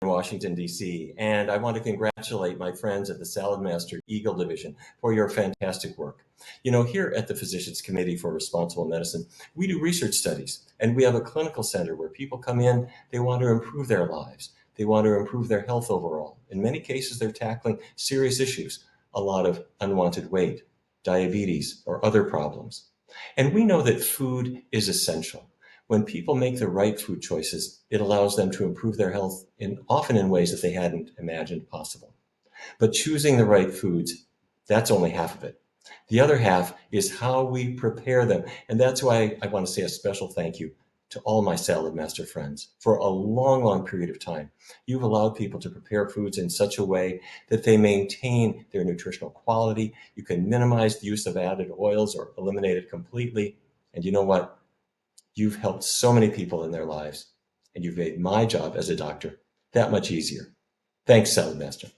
in Washington, D.C., and I want to congratulate my friends at the Salad Master Eagle Division for your fantastic work. Here at the Physicians Committee for Responsible Medicine, we do research studies, and we have a clinical center where people come in, they want to improve their lives. They want to improve their health overall. In many cases, they're tackling serious issues, a lot of unwanted weight, diabetes, or other problems. And we know that food is essential. When people make the right food choices, it allows them to improve their health often in ways that they hadn't imagined possible. But choosing the right foods, that's only half of it. The other half is how we prepare them. And that's why I want to say a special thank you to all my Salad Master friends. For a long, long period of time, you've allowed people to prepare foods in such a way that they maintain their nutritional quality. You can minimize the use of added oils or eliminate it completely. And you know what? You've helped so many people in their lives, and you've made my job as a doctor that much easier. Thanks, Salad Master.